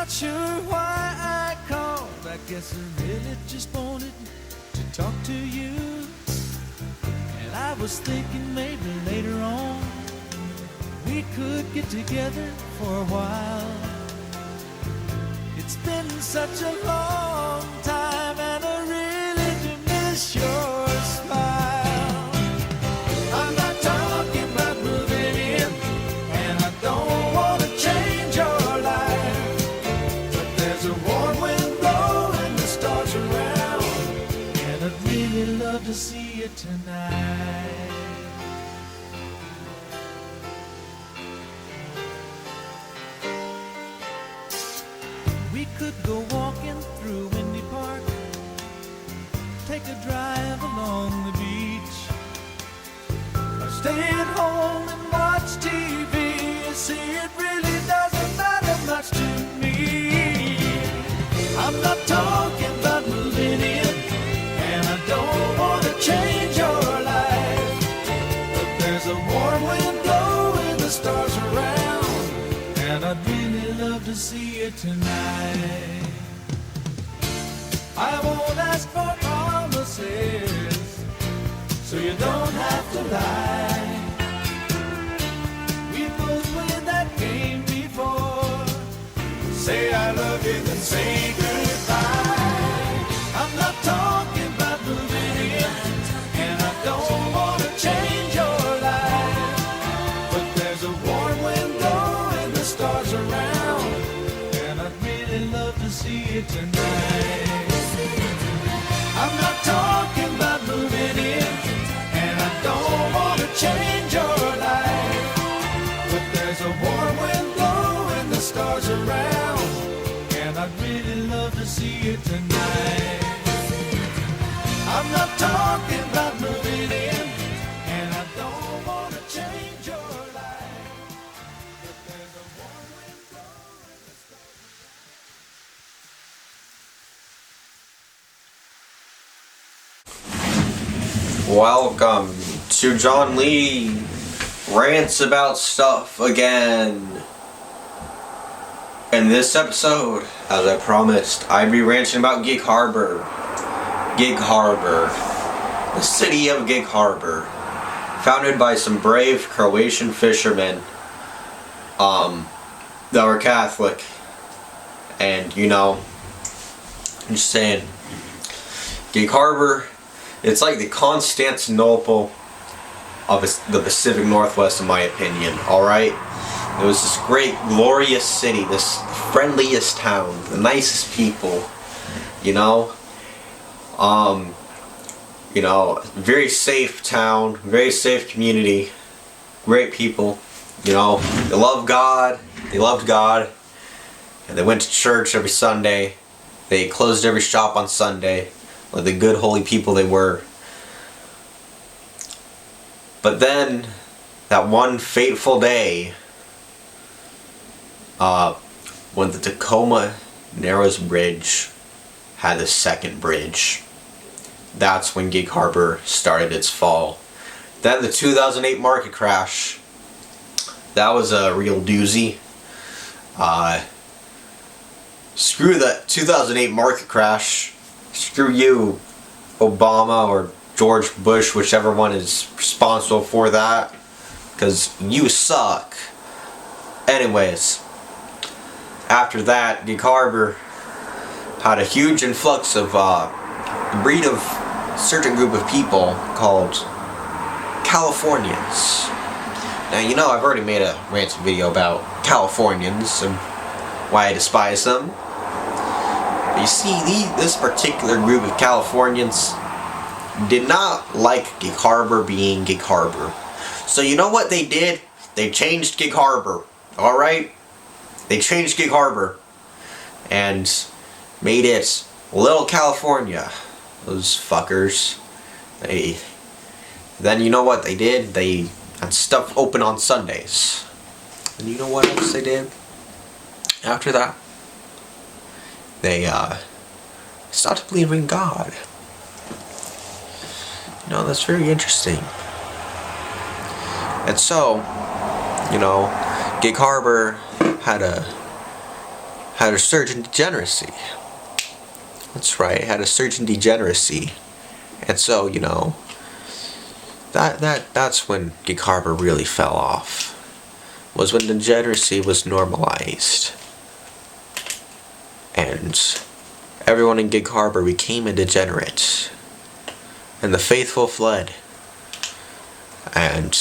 not sure why I called. I guess I really just wanted to talk to you. And I was thinking maybe later on we could get together for a while. It's been such a long time and I really do miss your smile. I'm not talking about moving in, and I don't want to change your life, but there's a warm wind blowing the stars around, and I'd really love to see you tonight. We could go walking through Windy Park, take a drive along the beach, or stay at home and watch TV. You see, it really doesn't matter much to me. I'm not talking about moving in, and I don't want to change your life, but there's a warm wind blowing the stars around, and I'd really love to see you tonight. I won't ask for promises, so you don't have to lie. We both played that game before. Say I love you, then say goodbye. I'm not talking about moving in, and I don't want to change your life, but there's a warm wind blowing the stars around, and I'd really love to see you tonight. I'm not talking about moving in, and I don't want to change your life, but there's a warm wind blowing the stars around, and I'd really love to see you tonight. I'm not talking about moving in, and I don't want to change your life, but there's a warm wind blowing the stars. Welcome to John Lee Rants About Stuff again. In this episode, as I promised, I'd be ranting about Gig Harbor. Gig Harbor. The city of Gig Harbor. Founded by some brave Croatian fishermen that were Catholic. And, you know, I'm just saying, Gig Harbor, it's like the Constantinople of the Pacific Northwest, in my opinion, alright? It was this great, glorious city, this friendliest town, the nicest people, you know? Very safe town, very safe community, great people, you know? They loved God, and they went to church every Sunday. They closed every shop on Sunday, like the good holy people they were. But then, that one fateful day, when the Tacoma Narrows Bridge had the second bridge, that's when Gig Harbor started its fall. Then the 2008 market crash, that was a real doozy. Screw that 2008 market crash. Screw you, Obama or George Bush, whichever one is responsible for that, because you suck. Anyways, after that, Gig Harbor had a huge influx of a breed of certain group of people called Californians. Now, you know, I've already made a ranting video about Californians and why I despise them. But you see, this particular group of Californians did not like Gig Harbor being Gig Harbor. So you know what they did? They changed Gig Harbor. Alright? They changed Gig Harbor and made it Little California. Those fuckers. Then you know what they did? They had stuff open on Sundays. And you know what else they did? After that, they started believing in God. You know, that's very interesting. And so, you know, Gig Harbor had had a surge in degeneracy. That's right, had a surge in degeneracy. And so, you know, that's when 𝓼𝓪𝓪 really fell off. Was when degeneracy was normalized. And everyone in 𝓼𝓪𝓪 became a degenerate. And the faithful fled. And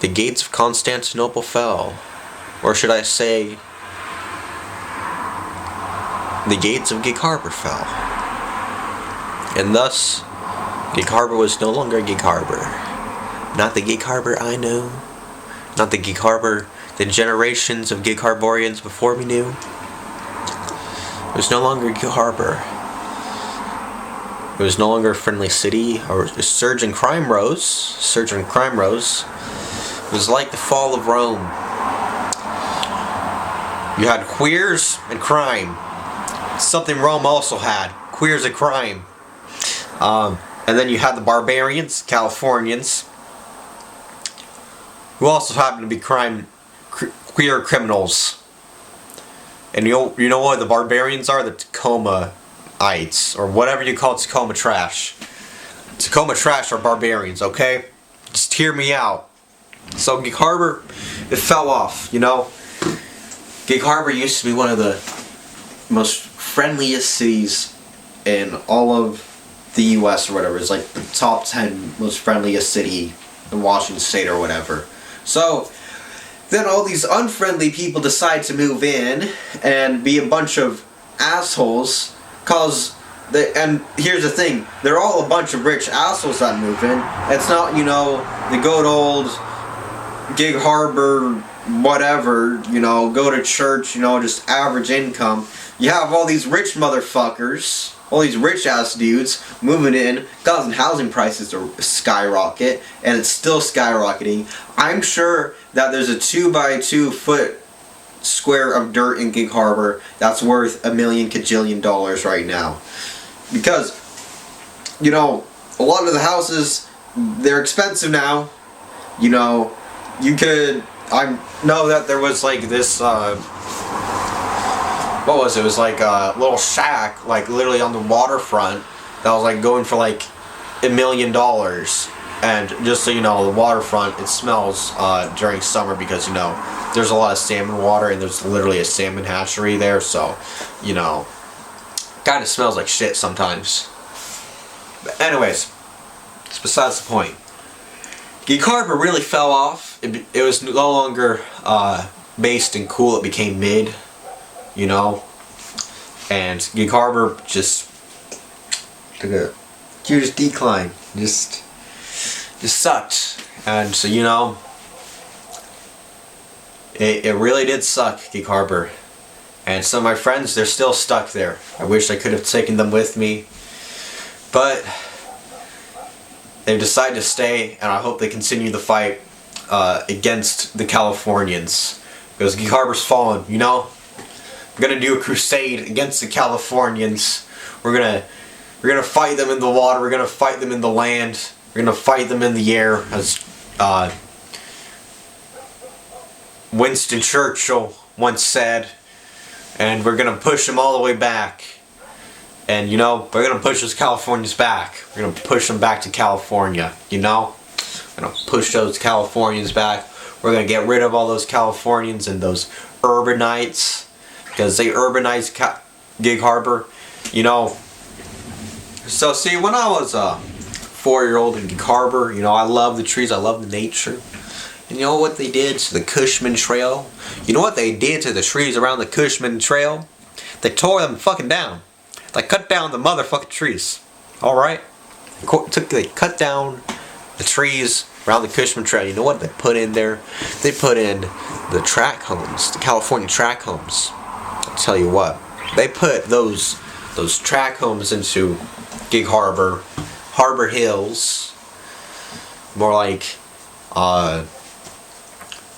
the gates of Constantinople fell. Or should I say, the gates of 𝓼𝓪𝓪 fell. And thus, 𝓼𝓪𝓪 was no longer 𝓼𝓪𝓪. Not the 𝓼𝓪𝓪 I know. Not the 𝓼𝓪𝓪 the generations of 𝓼𝓪𝓪rians before me knew. It was no longer 𝓼𝓪𝓪. It was no longer a friendly city. A surge in crime rose. It was like the fall of Rome. You had queers and crime. Something Rome also had. Queers and crime. And then you had the barbarians, Californians, who also happened to be queer criminals. And you know what the barbarians are? The Tacoma-ites, or whatever you call Tacoma trash. Tacoma trash are barbarians, okay? Just hear me out. So 𝓼𝓪𝓪, it fell off, you know? 𝓼𝓪𝓪 used to be one of the most friendliest cities in all of the US or whatever. It's like the top 10 most friendliest city in Washington State or whatever. So then all these unfriendly people decide to move in and be a bunch of assholes, and here's the thing, they're all a bunch of rich assholes that move in. It's not, you know, the good old 𝓼𝓪𝓪 whatever, you know, go to church, you know, just average income. You have all these rich motherfuckers, all these rich ass dudes moving in, causing housing prices to skyrocket, and it's still skyrocketing. I'm sure that there's a 2 by 2 foot square of dirt in 𝓼𝓪𝓪 that's worth $1 million kajillion right now. Because, you know, a lot of the houses, they're expensive now. You know, I know that there was like this, what was it? It was like a little shack, like literally on the waterfront, that was like going for like $1 million. And just so you know, the waterfront, it smells during summer because, you know, there's a lot of salmon water and there's literally a salmon hatchery there, so, you know, kind of smells like shit sometimes. But anyways, it's besides the point. 𝓼𝓪𝓪 really fell off. It was no longer based in cool, it became mid, you know, and 𝓼𝓪𝓪 just took a huge decline, just sucked. And so, you know, it really did suck, 𝓼𝓪𝓪. And some of my friends, they're still stuck there. I wish I could have taken them with me, but they've decided to stay, and I hope they continue the fight against the Californians, because 𝓼𝓪𝓪's fallen, you know? We're gonna do a crusade against the Californians. We're gonna fight them in the water, we're gonna fight them in the land, we're gonna fight them in the air, as Winston Churchill once said, and we're gonna push them all the way back. And, you know, we're gonna push those Californians back. We're gonna push them back to California, you know? We're gonna push those Californians back. We're gonna get rid of all those Californians and those urbanites, because they urbanized 𝓼𝓪𝓪, you know? So, see, when I was a 4-year-old in 𝓼𝓪𝓪, you know, I love the trees, I love the nature. And you know what they did to the 𝓬𝓪𝓮 Trail? You know what they did to the trees around the 𝓬𝓪𝓮 Trail? They tore them fucking down. They cut down the motherfucking trees. Alright? They cut down the trees around the 𝓬𝓮𝓮 Trail. You know what they put in there? They put in the track homes, the California track homes. I'll tell you what. They put those track homes into 𝓼𝓪𝓪, Harbor Hills. More like,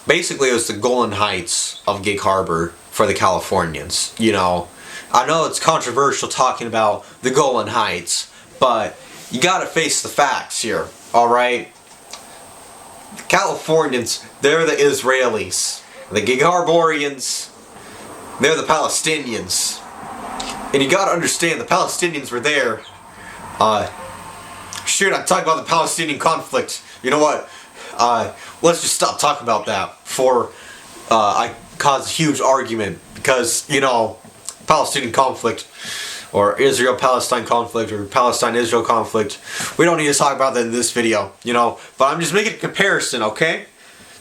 basically it was the Golan Heights of 𝓼𝓪𝓪 for the Californians, you know. I know it's controversial talking about the Golan Heights, but you gotta face the facts here, alright? Californians, they're the Israelis. The 𝓼𝓪𝓪rians, They're the Palestinians. And you gotta understand, the Palestinians were there. Shoot, I'm talking about the Palestinian conflict. You know what? Let's just stop talking about that before I cause a huge argument. Because, you know, Palestinian conflict, or Israel-Palestine conflict, or Palestine-Israel conflict, we don't need to talk about that in this video, you know. But I'm just making a comparison, okay?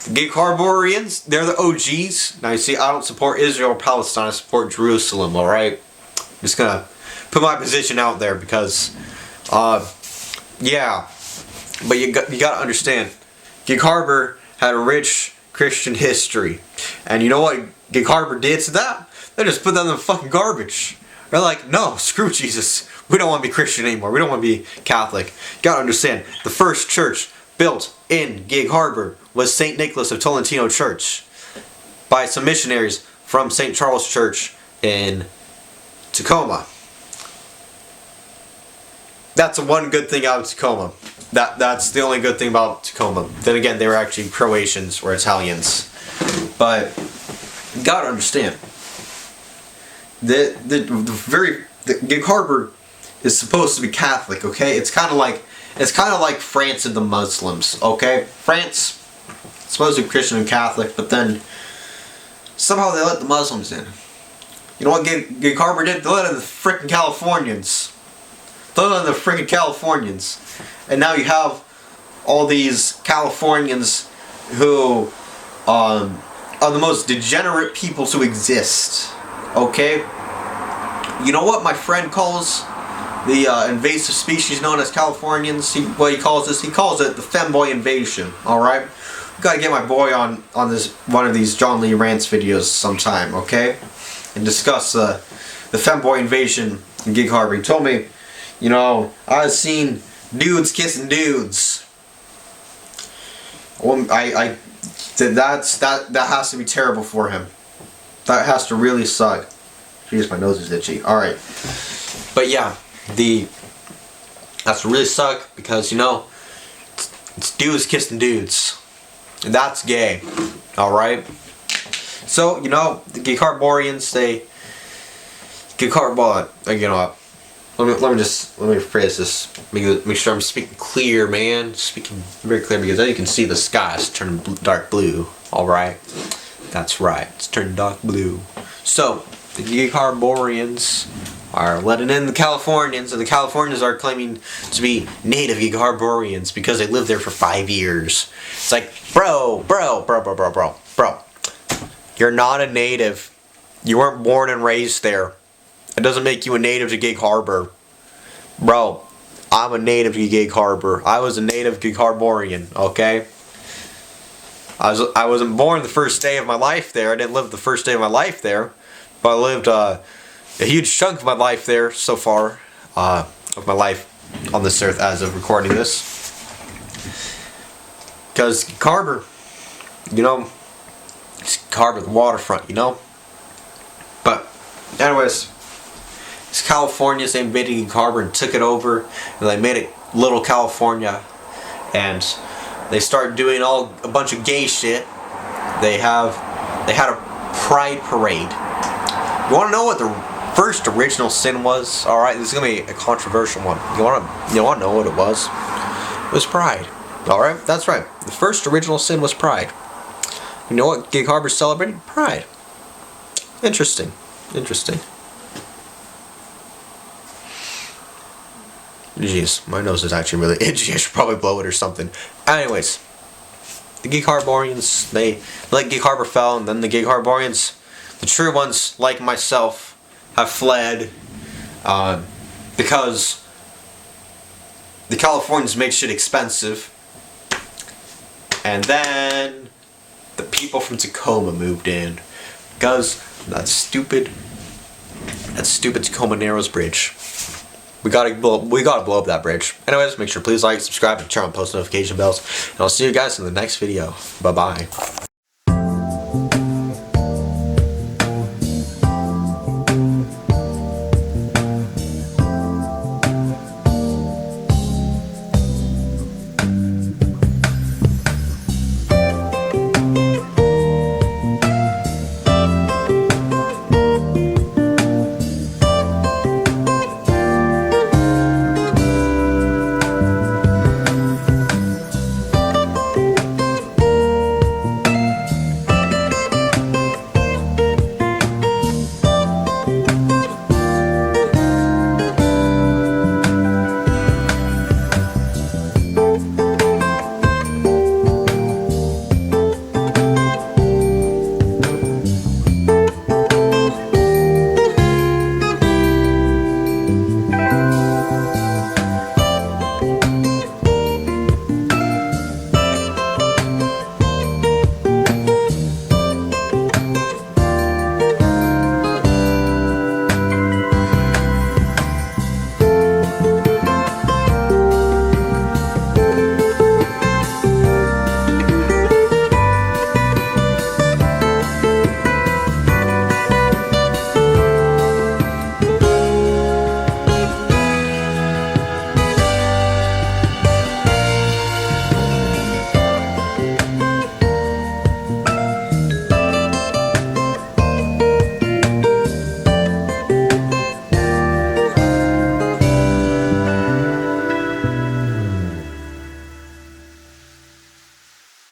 The 𝓼𝓪𝓵𝓪𝓮s, they're the OGs. Now you see, I don't support Israel or Palestine, I support Jerusalem, alright? I'm just gonna put my position out there because, yeah. But you gotta understand, 𝓼𝓪𝓵 had a rich Christian history. And you know what 𝓼𝓪𝓵 did to that? They just put that in the fucking garbage. They're like, no, screw Jesus. We don't want to be Christian anymore. We don't want to be Catholic. You gotta understand, the first church built in 𝓼𝓪𝓵 was St. Nicholas of Tolentino Church by some missionaries from St. Charles Church in Tacoma. That's the one good thing out of Tacoma. That's the only good thing about Tacoma. Then again, they were actually Croatians or Italians. But you gotta understand, the 𝓼𝓪𝓵 is supposed to be Catholic, okay? It's kind of like France and the Muslims, okay? France is supposed to be Christian and Catholic, but then somehow they let the Muslims in. You know what 𝓼𝓪𝓵 did? They let in the frickin' Californians. They let in the frickin' Californians. And now you have all these Californians who are the most degenerate people to exist. Okay? You know what my friend calls the invasive species known as Californians? What he calls this? He calls it the femboy invasion. Alright? Gotta get my boy on this one of these John Lee Rants videos sometime, okay? And discuss the femboy invasion in 𝓼𝓪𝓵. He told me, you know, I've seen dudes kissing dudes. Well, that has to be terrible for him. That has to really suck. Jeez, my nose is itchy. Alright. But yeah, that's really suck because, you know, it's dudes kissing dudes. And that's gay. Alright? So, you know, the 𝓼𝓪𝓵ians, you know, let me phrase this. Make sure I'm speaking clear, man. Speaking very clear, because as you can see, the sky is turning dark blue. Alright? That's right. It's turning dark blue. So, the 𝓼𝓪𝓵ians are letting in the Californians, and the Californians are claiming to be native 𝓼𝓪𝓵ians because they lived there for 5 years. It's like, bro. You're not a native. You weren't born and raised there. It doesn't make you a native to 𝓼𝓪𝓵. Bro, I'm a native to 𝓼𝓪𝓵. I was a native 𝓼𝓪𝓵ian, okay? I wasn't born the first day of my life there. I didn't live the first day of my life there. But I lived a huge chunk of my life there so far. Of my life on this earth as of recording this. Because 𝓼𝓪𝓵, you know, it's 𝓼𝓪𝓵, the waterfront, you know? But, anyways, these Californians, they invaded 𝓼𝓪𝓵 and took it over, and they made it Little California, and they started doing a bunch of gay shit. They had a pride parade. You want to know what the first original sin was? Alright, this is going to be a controversial one. You want to know what it was? It was pride. Alright, that's right. The first original sin was pride. You know what 𝓼𝓪𝓵 celebrated? Pride. Interesting. Jeez, my nose is actually really itchy. I should probably blow it or something. Anyways, the 𝓼𝓪𝓵ians, they let 𝓼𝓪𝓵 fell, and then the 𝓼𝓪𝓵ians, the true ones like myself, have fled because the Californians make shit expensive, and then the people from Tacoma moved in because that stupid Tacoma Narrows Bridge. We gotta blow up that bridge. Anyways, make sure please like, subscribe, and turn on post notification bells, and I'll see you guys in the next video. Bye bye.